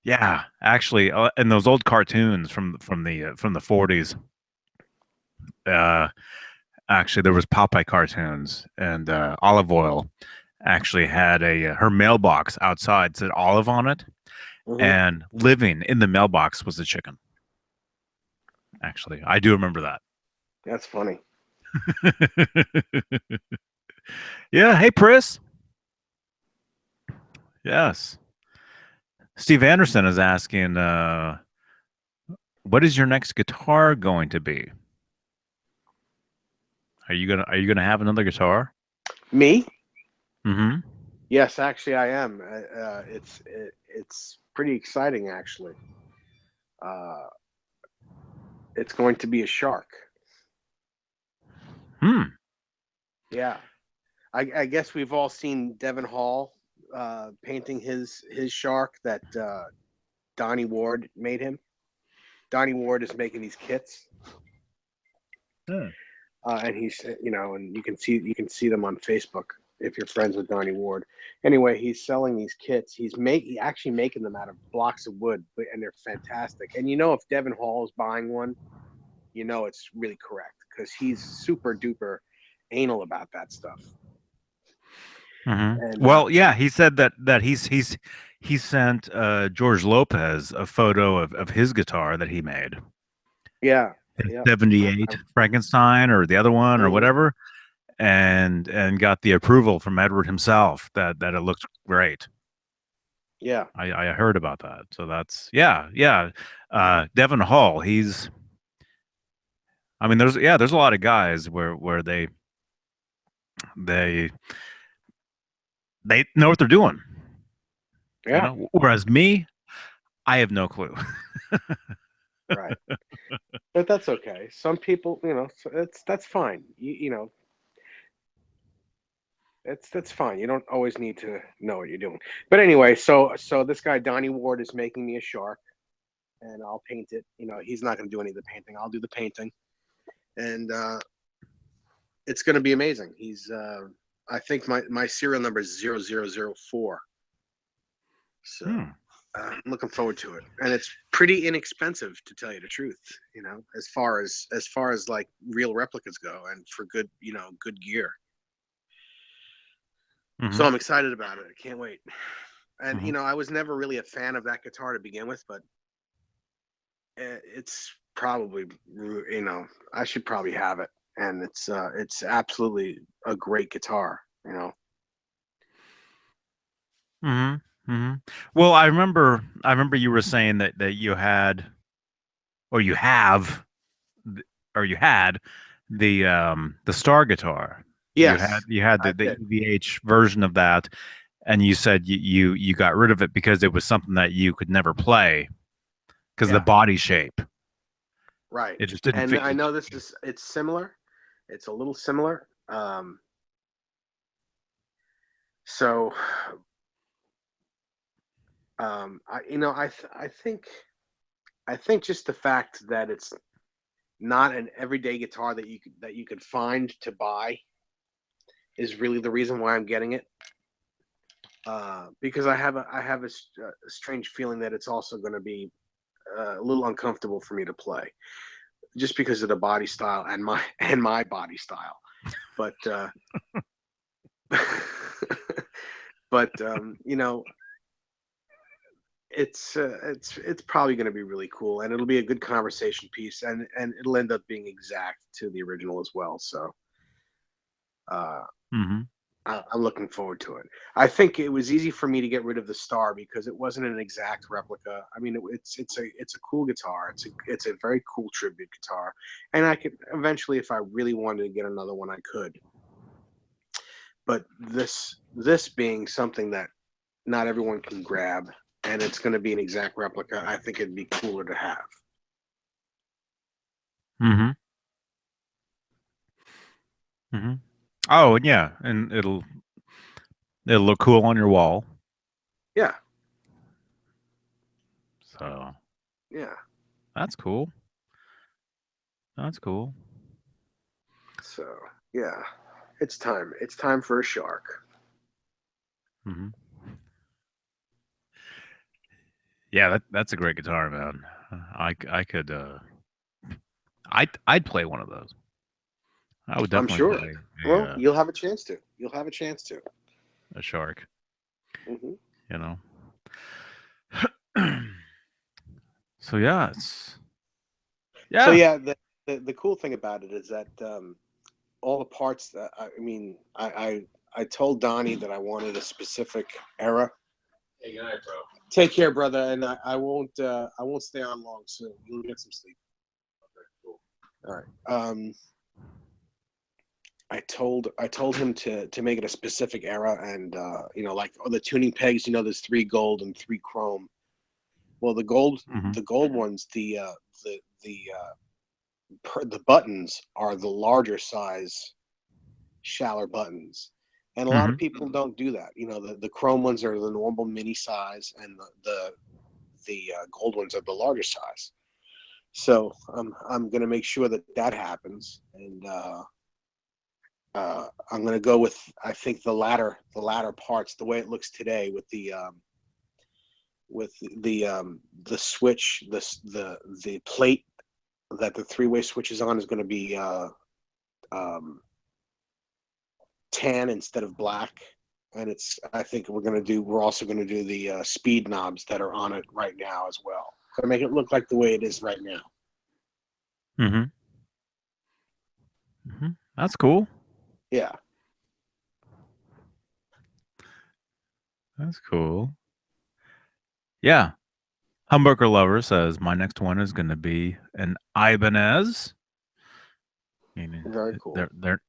yeah, actually in those old cartoons from the 40s. Uh actually there was Popeye cartoons and Olive Oil actually had a her mailbox outside said Olive on it Hmm. and living in the mailbox was a chicken. Actually, I do remember that. That's funny. Yeah, hey Pris. Yes. Steve Anderson is asking, what is your next guitar going to be? Are you gonna have another guitar? Me? Mm-hmm. Yes, actually, I am. It's pretty exciting, actually. Uh, it's going to be a shark. Hmm. Yeah, I guess we've all seen Devin Hall painting his shark that Donnie Ward made him. Donnie Ward is making these kits, Hmm. and he's and you can see them on Facebook if you're friends with Donnie Ward. Anyway, he's selling these kits. He actually making them out of blocks of wood, and they're fantastic. And if Devin Hall is buying one, it's really correct because he's super duper anal about that stuff. Mm-hmm. And Well, yeah, he said that he sent George Lopez a photo of his guitar that he made. yeah, His yeah. 78 Frankenstein or the other one or Mhm. whatever, and got the approval from Edward himself that it looked great. Yeah. I heard about that. So that's yeah. Devin Hall, he's I mean there's a lot of guys where they they know what they're doing, Yeah. Whereas me, I have no clue. Right. But that's okay. Some people, that's fine. That's fine. You don't always need to know what you're doing. But anyway, so this guy Donnie Ward is making me a shark, and I'll paint it. He's not going to do any of the painting. I'll do the painting, and it's going to be amazing. He's I think my serial number is 0004. So Hmm. I'm looking forward to it, and it's pretty inexpensive to tell you the truth. As far as like real replicas go, and for good good gear. So Mm-hmm. I'm excited about it. I can't wait. And Mm-hmm. I was never really a fan of that guitar to begin with, but it's probably I should probably have it, and it's absolutely a great guitar. Mm-hmm. Mm-hmm. Well, I remember you were saying that you had, or you have, or you had the Star guitar. Yes, You had I the did. EVH version of that, and you said you got rid of it because it was something that you could never play because of the Yeah, body shape. right. It just didn't And fit I you. know it's similar. It's a little similar. So I think just the fact that it's not an everyday guitar that you could find to buy is really the reason why I'm getting it. Because I have a strange feeling that it's also going to be a little uncomfortable for me to play, just because of the body style and my body style. But but it's probably going to be really cool, and it'll be a good conversation piece, and it'll end up being exact to the original as well. So uh, Hmm. I'm looking forward to it. I think it was easy for me to get rid of the Star because it wasn't an exact replica. I mean, it's a cool guitar. It's a very cool tribute guitar, and I could eventually, if I really wanted to get another one, I could. But this being something that not everyone can grab, and it's going to be an exact replica, I think it'd be cooler to have. Hmm. Hmm. Oh, and yeah, and it'll look cool on your wall. Yeah, So yeah. that's cool. That's cool. So yeah, it's time. It's time for a shark. Hmm. Yeah, that's a great guitar, man. I could I'd play one of those. I would I'm definitely sure. play Well, you'll have a chance to. You'll have a chance to. a shark, Hmm. you know. So yeah, it's So yeah. yeah, the cool thing about it is that all the parts. I mean, I told Donnie that I wanted a specific era. Hey, good night, bro. Take care, brother, and I won't stay on long, so you'll get some sleep. Okay, cool. All right. I told him to make it a specific era, and like the tuning pegs. There's three gold and three chrome. Well, Hmm. the gold ones, the buttons are the larger size shallow buttons, and a lot of Hmm. people don't do that. The chrome ones are the normal mini size, and the gold ones are the larger size. So I'm gonna make sure that that happens, and I'm gonna go with, I think, the latter parts, the way it looks today, with the switch, the plate that the three-way switch is on is going to be um, tan instead of black, and I think we're also going to do the speed knobs that are on it right now as well, to make it look like the way it is right now. Hmm. Hmm. That's cool. Yeah, That's cool. Yeah. Humbucker Lover says my next one is going to be an Ibanez, meaning very cool.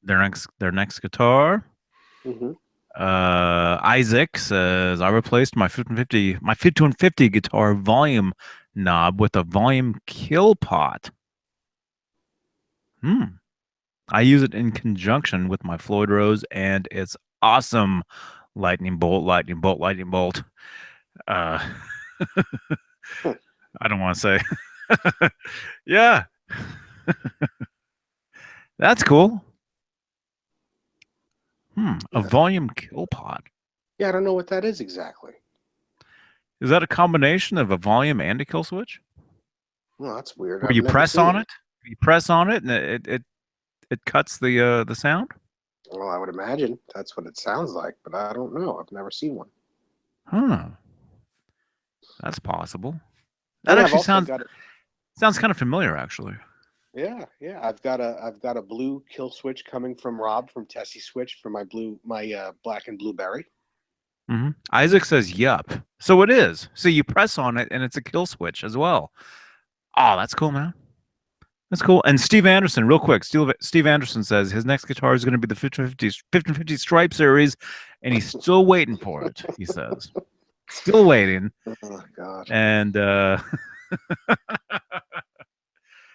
their next guitar. Hmm. Isaac says I replaced my 5150 guitar volume knob with a volume kill pot. Hmm. I use it in conjunction with my Floyd Rose, and it's awesome. Lightning bolt, lightning bolt, lightning bolt. Uh, I don't want to say. Yeah, that's cool. A Yeah. volume kill pod. Yeah, I don't know what that is exactly. Is that a combination of a volume and a kill switch? Well, that's weird. Where I've you never press seen on one. it? You press on it and it cuts the sound? Well, I would imagine that's what it sounds like, but I don't know. I've never seen one. Huh. That's possible. That And I've actually also sounds got a sounds kind of familiar actually. yeah, yeah. I've got a blue kill switch coming from Rob from Tessie Switch for my black and blueberry. Isaac says yup. So it is. So you press on it and it's a kill switch as well. Oh, that's cool, man. That's cool. And Steve Anderson, real quick, Steve Anderson says his next guitar is going to be the 1550 Stripe series, and he's still waiting for it. He says, still waiting. Oh God. And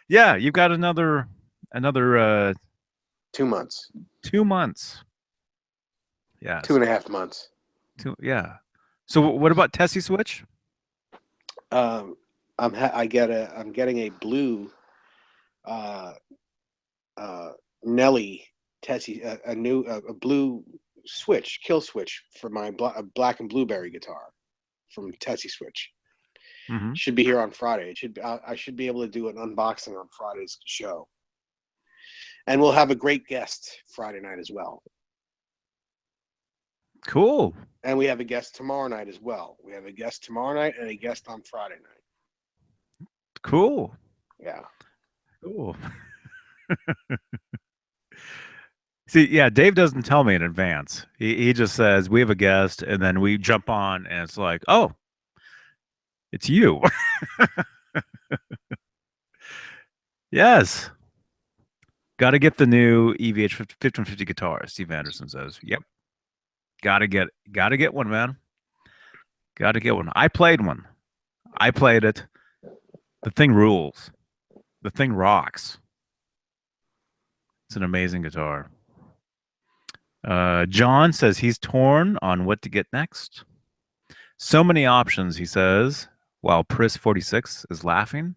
yeah, you've got another 2 months. 2 months. Two Yes, and a half months. yeah. So what about Tessie Switch? Um, I'm getting a blue uh Nelly Tessie a new a blue switch kill switch for my black and blueberry guitar from Tessie Switch. Mm-hmm. Should be here on Friday. It should be I should be able to do an unboxing on Friday's show, and we'll have a great guest Friday night as well. Cool, And we have a guest tomorrow night as well. We have a guest tomorrow night and a guest on Friday night. cool, Yeah. cool. See, yeah, Dave doesn't tell me in advance. He just says we have a guest, and then we jump on, and it's like, oh, it's you. Yes, got to get the new EVH 1550 guitar. Steve Anderson says, "Yep, got to get one, man. Got to get one." I played one. I played it. The thing rules. The thing rocks. It's an amazing guitar. John says he's torn on what to get next. So many options, he says, while Pris46 is laughing.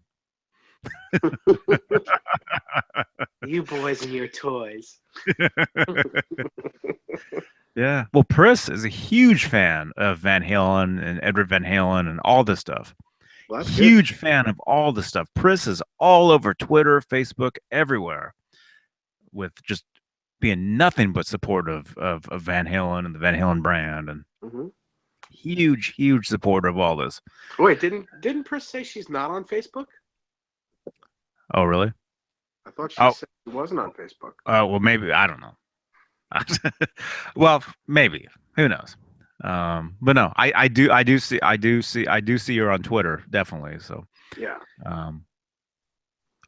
You boys and your toys. Yeah. Well, Pris is a huge fan of Van Halen and Edward Van Halen and all this stuff. Well, that's good. Huge fan of all this stuff. Pris is all over Twitter, Facebook, everywhere with just being nothing but supportive of Van Halen and the Van Halen brand and Mm-hmm. huge supporter of all this. Wait, didn't Pris say she's not on Facebook? Oh, really? I thought she Oh, said she wasn't on Facebook. well, maybe. I don't know. Well, maybe. Who knows? But no, I do see her on Twitter, definitely. So, Yeah. um,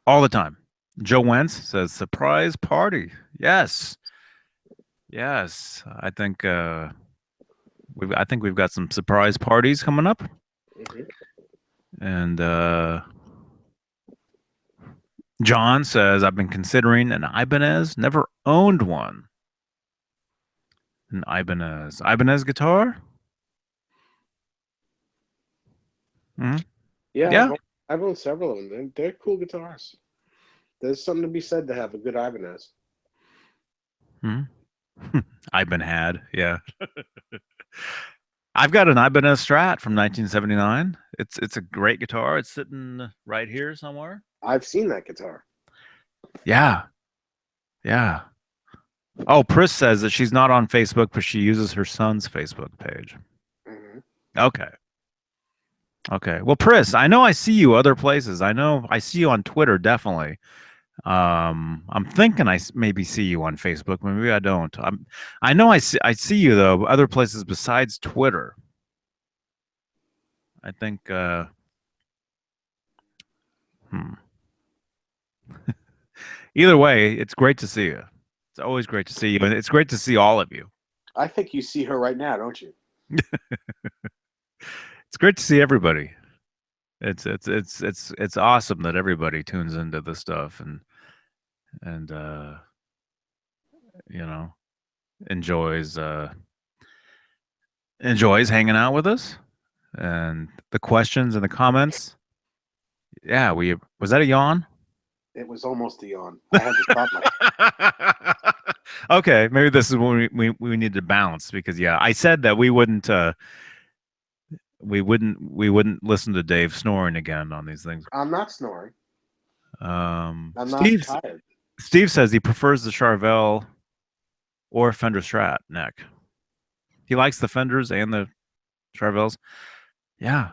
all the time. Joe Wentz says surprise party. Yes, yes. I think we've got some surprise parties coming up, Mm-hmm. and John says I've been considering an Ibanez. Never owned one. An Ibanez guitar. Hmm. Yeah, Yeah. I've owned several of them. They're cool guitars. There's something to be said to have a good Ibanez. Hmm. I've been had. Yeah. I've got an Ibanez Strat from 1979. It's a great guitar. It's sitting right here somewhere. I've seen that guitar. Yeah. Yeah. Oh, Pris says that she's not on Facebook, but she uses her son's Facebook page. Mm-hmm. Okay. Okay. Well, Pris, I know I see you other places. I know I see you on Twitter, definitely. I'm thinking maybe see you on Facebook, but maybe I don't. I know I see you though other places besides Twitter. I think hmm. Either way, it's great to see you. It's always great to see you, and it's great to see all of you. I think you see her right now, don't you? It's great to see everybody. It's awesome that everybody tunes into this stuff and you know enjoys enjoys hanging out with us and the questions and the comments. Yeah, we was that a yawn? It was almost a yawn. I had to stop myself. Okay, maybe this is when we need to bounce because yeah, I said that we wouldn't listen to Dave snoring again on these things. I'm not snoring. I'm not Steve tired. Steve says he prefers the Charvel or Fender Strat neck. He likes the Fenders and the Charvels. Yeah.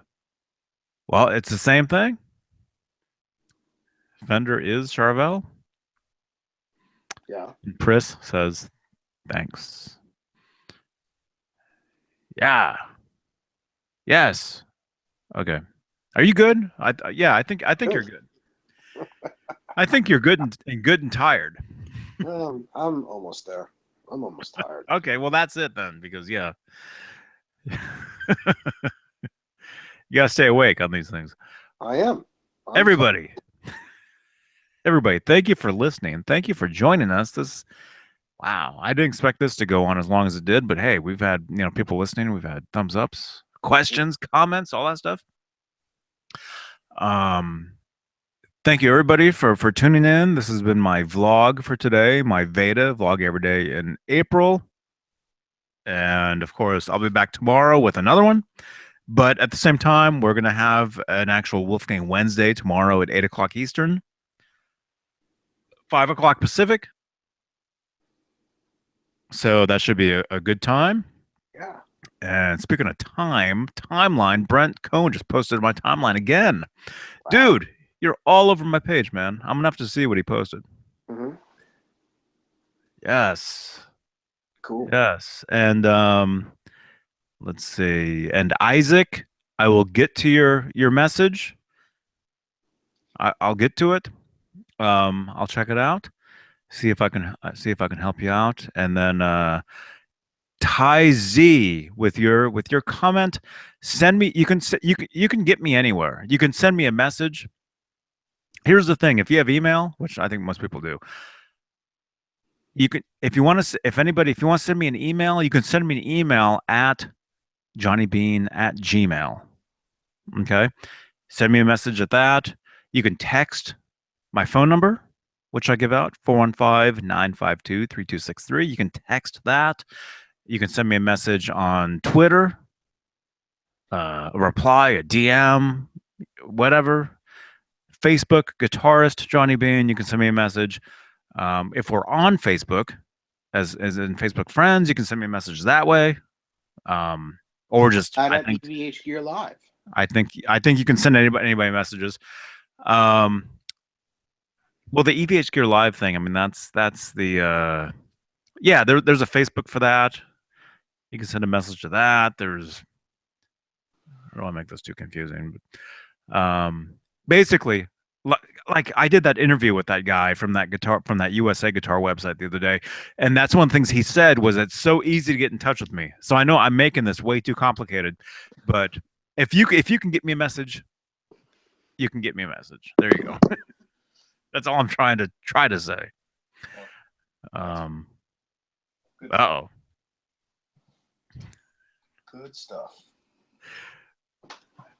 Well, it's the same thing. Fender is Charvel. Yeah. And Pris says thanks. Yeah. Yes. Okay. Are you good? Yeah, I think you're Good. good. I think you're good and good and tired. I'm almost there. I'm almost tired. Okay, well that's it then because yeah. You got to stay awake on these things. I am. I'm tired. Everybody, everybody, thank you for listening. Thank you for joining us. This wow, I didn't expect this to go on as long as it did, but hey, we've had, people listening, we've had thumbs ups, questions, comments, all that stuff. Um Thank you everybody for tuning in. This has been my vlog for today, my Veda vlog every day in April. And of course, I'll be back tomorrow with another one. But at the same time, we're going to have an actual Wolfgang Wednesday tomorrow at 8 o'clock Eastern, 5 o'clock Pacific. So that should be a good time. Yeah. And speaking of timeline, Brent Cohn just posted my timeline again. Wow. Dude, you're all over my page, man. I'm going to have to see what he posted. Mm-hmm. Yes. Cool. Yes. And let's see. And Isaac, I will get to your message. I'll get to it. I'll check it out. See if I can help you out. And then Ty Z with your comment, send me. You can get me anywhere. You can send me a message. Here's the thing: if you have email, which I think most people do, you can. If you want to, if you want to send me an email, you can send me an email at johnnybeane@gmail. Okay, send me a message at that. You can text my phone number, which I give out, 415-952-3263. You can text that. You can send me a message on Twitter, a reply, a DM, whatever. Facebook, guitarist Johnny Beane. You can send me a message. If we're on Facebook, as in Facebook friends, you can send me a message that way. Or just At EVH Gear Live. I think you can send anybody messages. Um, well, the EVH Gear Live thing. I mean, that's the yeah. There's a Facebook for that. You can send a message to that. There's I don't want to make this too confusing, but basically, like I did that interview with that guy from that USA guitar website the other day, and that's one of the things he said was it's so easy to get in touch with me. So I know I'm making this way too complicated, but if you can get me a message, you can get me a message. There you go. That's all I'm trying to say. Oh, Good stuff.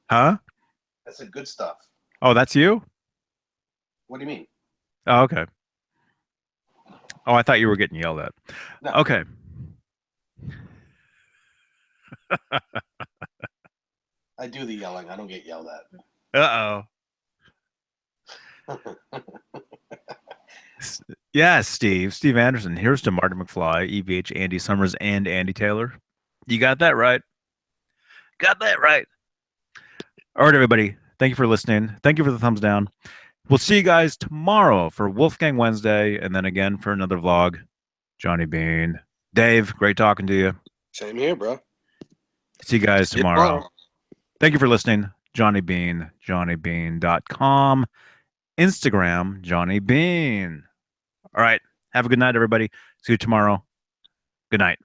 huh? That's a good stuff. Oh, that's you? What do you mean? Oh, okay. Oh, I thought you were getting yelled at. No. Okay. I do the yelling. I don't get yelled Uh-oh. at. Yeah, Steve Anderson. Here's to Martin McFly, EVH, Andy Summers, and Andy Taylor. You got that right. Got that right. All right, everybody. Thank you for listening. Thank you for the thumbs down. We'll see you guys tomorrow for Wolfgang Wednesday, and then again for another vlog. Johnny Beane. Dave, great talking to you. Same here, bro. See you guys See you tomorrow. tomorrow. Thank you for listening. Johnny Beane, johnnybeane.com. Instagram, Johnny Beane. All right. Have a good night, everybody. See you tomorrow. Good night.